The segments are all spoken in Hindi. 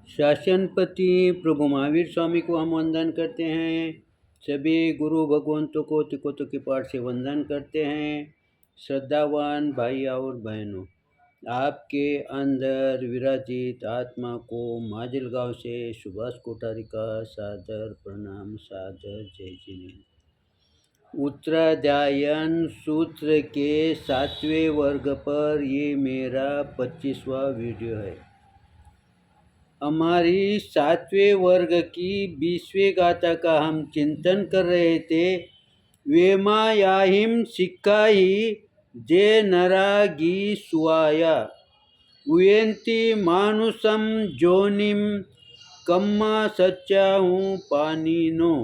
शासनपति प्रभु महावीर स्वामी को हम वंदन करते हैं। सभी गुरु भगवंतों को तिकोतों के पाठ से वंदन करते हैं। श्रद्धावान भाई और बहनों, आपके अंदर विराजित आत्मा को माजलगांव से सुभाष कोठारी का सादर प्रणाम, सादर जय जिनेन्द्र। उत्तराध्यायन सूत्र के 7वें वर्ग पर ये मेरा 25वां वीडियो है। हमारी 7वें वर्ग की 20वें गाथा का हम चिंतन कर रहे थे। वेमायाहिम सिक्काही जे नरागी सुआया उयंती मानुषम जोनिम कम्मा सच्चा हूँ पानीनो।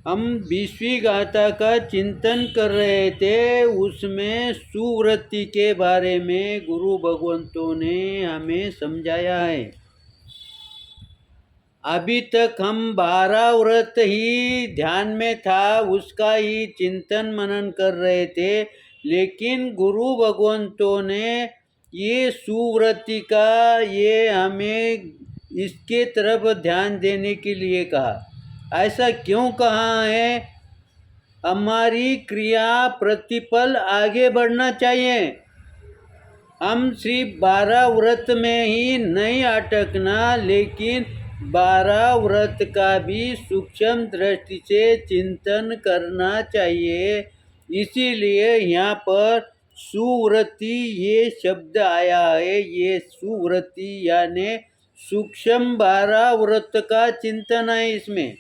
हम 20वीं गाथा का चिंतन कर रहे थे। उसमें सुवृत्ति के बारे में गुरु भगवंतों ने हमें समझाया है। अभी तक हम 12 व्रत ही ध्यान में था, उसका ही चिंतन मनन कर रहे थे। लेकिन गुरु भगवंतों ने ये सुवृत्ति का ये हमें इसके तरफ ध्यान देने के लिए कहा। ऐसा क्यों कहा है? हमारी क्रिया प्रतिपल आगे बढ़ना चाहिए। हम सिर्फ 12 व्रत में ही नहीं अटकना, लेकिन 12 व्रत का भी सूक्ष्म दृष्टि से चिंतन करना चाहिए। इसीलिए यहाँ पर सुवृत्ति ये शब्द आया है। ये सुवृत्ति यानी सूक्ष्म 12 व्रत का चिंतन है। इसमें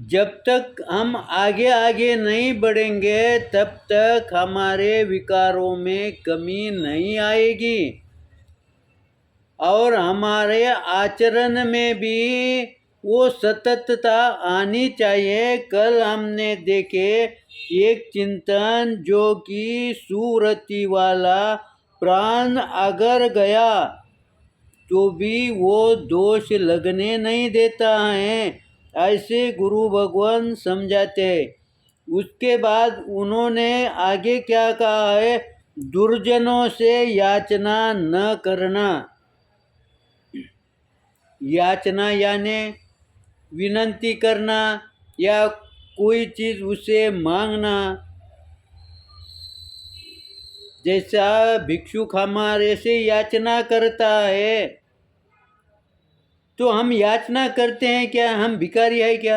जब तक हम आगे आगे नहीं बढ़ेंगे तब तक हमारे विकारों में कमी नहीं आएगी और हमारे आचरण में भी वो सततता आनी चाहिए। कल हमने देखे एक चिंतन जो कि सुवृत्ति वाला प्राण अगर गया तो भी वो दोष लगने नहीं देता है, ऐसे गुरु भगवान समझाते हैं। उसके बाद उन्होंने आगे क्या कहा है? दुर्जनों से याचना न करना। याचना यानी विनंती करना या कोई चीज़ उसे मांगना। जैसा भिक्षुक हमारे से याचना करता है तो हम याचना करते हैं क्या? हम भिखारी है क्या?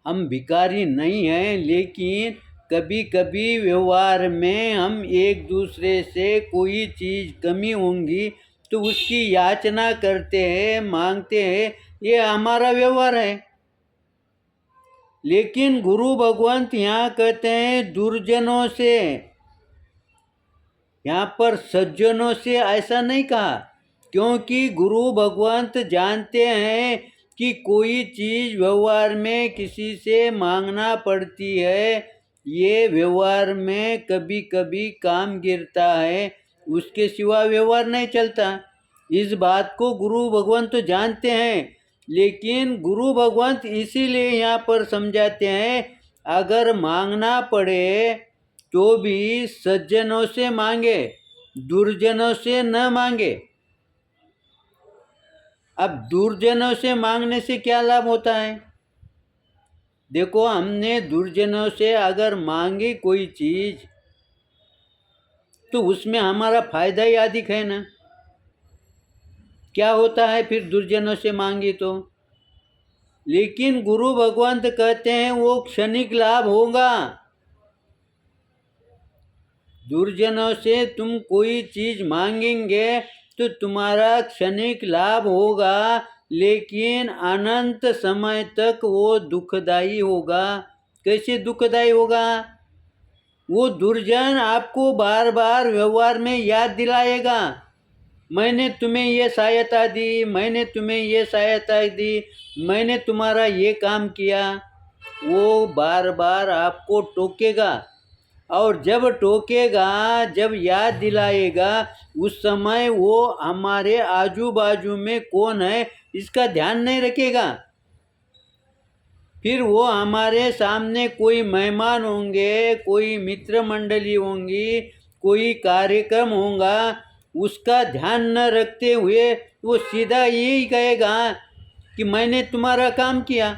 हम भिखारी नहीं हैं, लेकिन कभी कभी व्यवहार में हम एक दूसरे से कोई चीज़ कमी होंगी तो उसकी याचना करते हैं, मांगते हैं। ये हमारा व्यवहार है। लेकिन गुरु भगवंत यहाँ कहते हैं दुर्जनों से, यहाँ पर सज्जनों से ऐसा नहीं कहा, क्योंकि गुरु भगवंत जानते हैं कि कोई चीज़ व्यवहार में किसी से मांगना पड़ती है। ये व्यवहार में कभी कभी काम गिरता है, उसके सिवा व्यवहार नहीं चलता। इस बात को गुरु भगवंत तो जानते हैं, लेकिन गुरु भगवंत इसीलिए यहाँ पर समझाते हैं अगर मांगना पड़े तो भी सज्जनों से मांगे, दुर्जनों से न मांगे। अब दुर्जनों से मांगने से क्या लाभ होता है? देखो, हमने दुर्जनों से अगर मांगी कोई चीज़ तो उसमें हमारा फायदा ही अधिक है ना। क्या होता है फिर दुर्जनों से मांगी तो? लेकिन गुरु भगवंत कहते हैं वो क्षणिक लाभ होगा। दुर्जनों से तुम कोई चीज़ मांगेंगे तो तुम्हारा क्षणिक लाभ होगा, लेकिन अनंत समय तक वो दुखदायी होगा। कैसे दुखदायी होगा? वो दुर्जन आपको बार बार व्यवहार में याद दिलाएगा, मैंने तुम्हें ये सहायता दी, मैंने तुम्हें ये सहायता दी, मैंने तुम्हारा ये काम किया। वो बार बार आपको टोकेगा, और जब टोकेगा, जब याद दिलाएगा, उस समय वो हमारे आजू बाजू में कौन है इसका ध्यान नहीं रखेगा। फिर वो हमारे सामने कोई मेहमान होंगे, कोई मित्र मंडली होंगी, कोई कार्यक्रम होगा, उसका ध्यान न रखते हुए वो सीधा यही कहेगा कि मैंने तुम्हारा काम किया,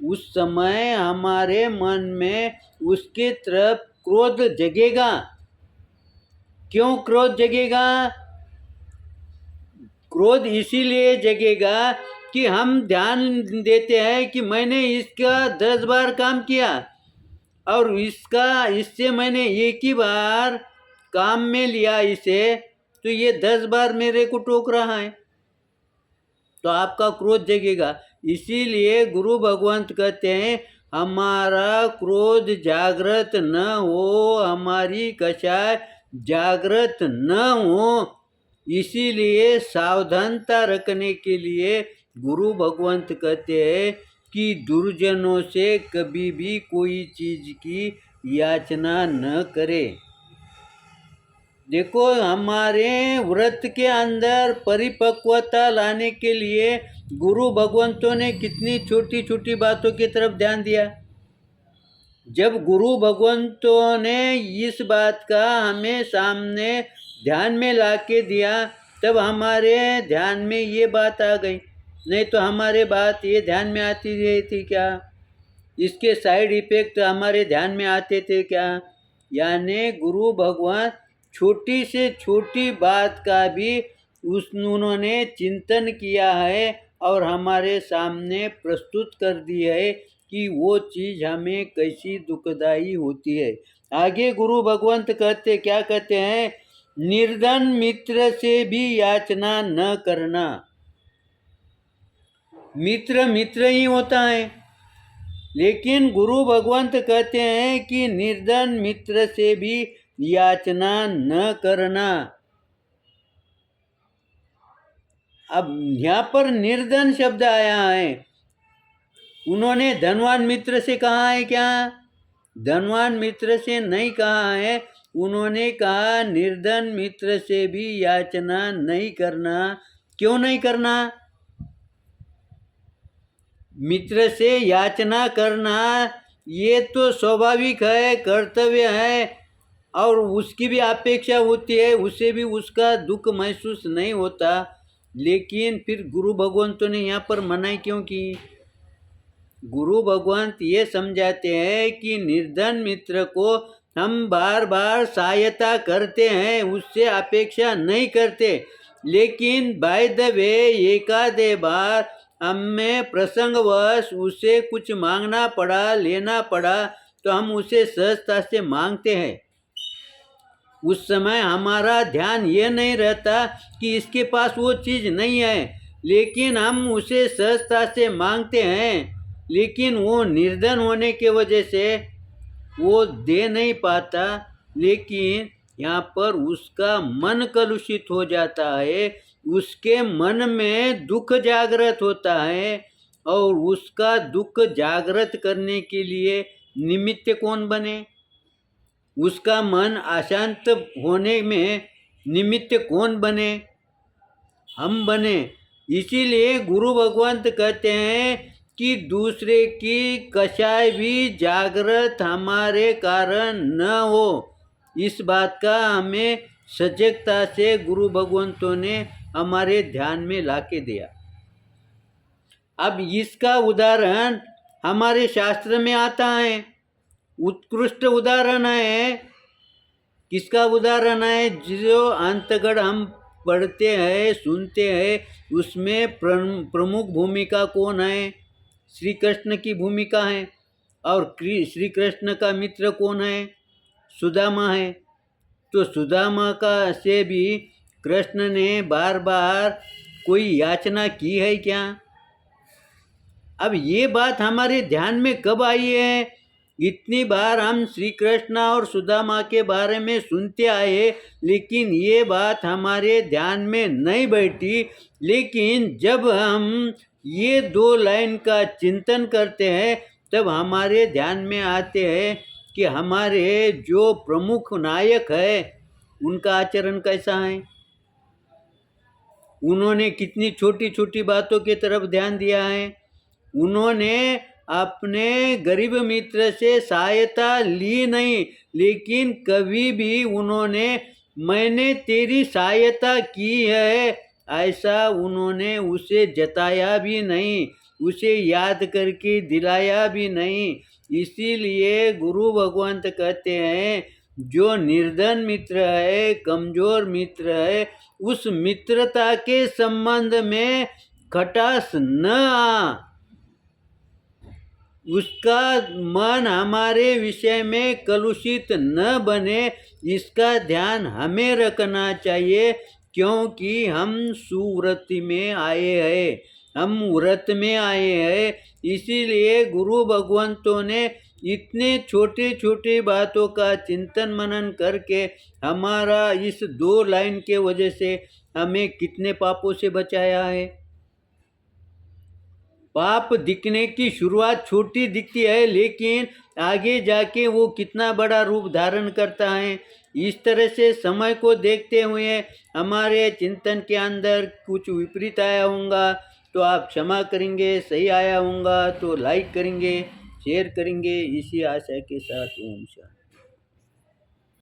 उस समय हमारे मन में उसके तरफ क्रोध जगेगा। क्यों क्रोध जगेगा? क्रोध इसीलिए जगेगा कि हम ध्यान देते हैं कि मैंने इसका 10 बार काम किया और इससे मैंने एक ही बार काम में लिया इसे, तो ये 10 बार मेरे को टोक रहा है, तो आपका क्रोध जगेगा। इसीलिए गुरु भगवंत कहते हैं हमारा क्रोध जागृत न हो, हमारी कषाय जागृत न हो। इसीलिए सावधानता रखने के लिए गुरु भगवंत कहते हैं कि दुर्जनों से कभी भी कोई चीज की याचना न करे। देखो, हमारे व्रत के अंदर परिपक्वता लाने के लिए गुरु भगवंतों ने कितनी छोटी छोटी बातों की तरफ ध्यान दिया। जब गुरु भगवंतों ने इस बात का हमें सामने ध्यान में ला के दिया, तब हमारे ध्यान में ये बात आ गई, नहीं तो हमारे बात ये ध्यान में आती रही थी क्या? इसके साइड इफेक्ट हमारे ध्यान में आते थे क्या? यानी गुरु भगवान छोटी से छोटी बात का भी उन्होंने चिंतन किया है और हमारे सामने प्रस्तुत कर दी है कि वो चीज़ हमें कैसी दुखदाई होती है। आगे गुरु भगवंत क्या कहते हैं? निर्धन मित्र से भी याचना न करना। मित्र मित्र ही होता है, लेकिन गुरु भगवंत कहते हैं कि निर्धन मित्र से भी याचना न करना। अब यहाँ पर निर्धन शब्द आया है, उन्होंने धनवान मित्र से कहा है क्या? धनवान मित्र से नहीं कहा है, उन्होंने कहा निर्धन मित्र से भी याचना नहीं करना। क्यों नहीं करना? मित्र से याचना करना ये तो स्वाभाविक है, कर्तव्य है, और उसकी भी अपेक्षा होती है, उससे भी उसका दुख महसूस नहीं होता। लेकिन फिर गुरु भगवंतों ने यहाँ पर मनाही क्यों की? गुरु भगवंत ये समझाते हैं कि निर्धन मित्र को हम बार बार सहायता करते हैं, उससे अपेक्षा नहीं करते, लेकिन बाय द वे एकाधे बार हमें प्रसंगवश उसे कुछ मांगना पड़ा, लेना पड़ा, तो हम उसे सहजता से मांगते हैं। उस समय हमारा ध्यान ये नहीं रहता कि इसके पास वो चीज़ नहीं है, लेकिन हम उसे सहजता से मांगते हैं, लेकिन वो निर्धन होने के वजह से वो दे नहीं पाता। लेकिन यहाँ पर उसका मन कलुषित हो जाता है, उसके मन में दुख जागृत होता है, और उसका दुख जागृत करने के लिए निमित्त कौन बने? उसका मन अशांत होने में निमित्त कौन बने? हम बने। इसीलिए गुरु भगवंत कहते हैं कि दूसरे की कषाय भी जागृत हमारे कारण न हो। इस बात का हमें सजगता से गुरु भगवंतों ने हमारे ध्यान में लाके दिया। अब इसका उदाहरण हमारे शास्त्र में आता है, उत्कृष्ट उदाहरण है। किसका उदाहरण है? जो अंतगढ़ हम पढ़ते हैं, सुनते हैं, उसमें प्रमुख भूमिका कौन है? श्री कृष्ण की भूमिका है। और श्री कृष्ण का मित्र कौन है? सुदामा है। तो सुदामा का से भी कृष्ण ने बार बार कोई याचना की है क्या? अब ये बात हमारे ध्यान में कब आई है? इतनी बार हम श्री कृष्ण और सुदामा के बारे में सुनते आए, लेकिन ये बात हमारे ध्यान में नहीं बैठी। लेकिन जब हम ये 2 लाइन का चिंतन करते हैं, तब हमारे ध्यान में आते हैं कि हमारे जो प्रमुख नायक है उनका आचरण कैसा है। उन्होंने कितनी छोटी छोटी बातों की तरफ ध्यान दिया है। उन्होंने अपने गरीब मित्र से सहायता ली नहीं, लेकिन कभी भी उन्होंने मैंने तेरी सहायता की है, ऐसा उन्होंने उसे जताया भी नहीं, उसे याद करके दिलाया भी नहीं। इसीलिए गुरु भगवंत कहते हैं, जो निर्धन मित्र है, कमजोर मित्र है, उस मित्रता के संबंध में खटास न आ, उसका मन हमारे विषय में कलुषित न बने, इसका ध्यान हमें रखना चाहिए, क्योंकि हम सुव्रत में आए हैं, हम व्रत में आए हैं। इसीलिए गुरु भगवंतों ने इतने छोटे छोटे बातों का चिंतन मनन करके हमारा इस 2 लाइन के वजह से हमें कितने पापों से बचाया है। पाप दिखने की शुरुआत छोटी दिखती है, लेकिन आगे जाके वो कितना बड़ा रूप धारण करता है। इस तरह से समय को देखते हुए हमारे चिंतन के अंदर कुछ विपरीत आया होगा तो आप क्षमा करेंगे, सही आया होगा तो लाइक करेंगे, शेयर करेंगे। इसी आशा के साथ ओम शांति।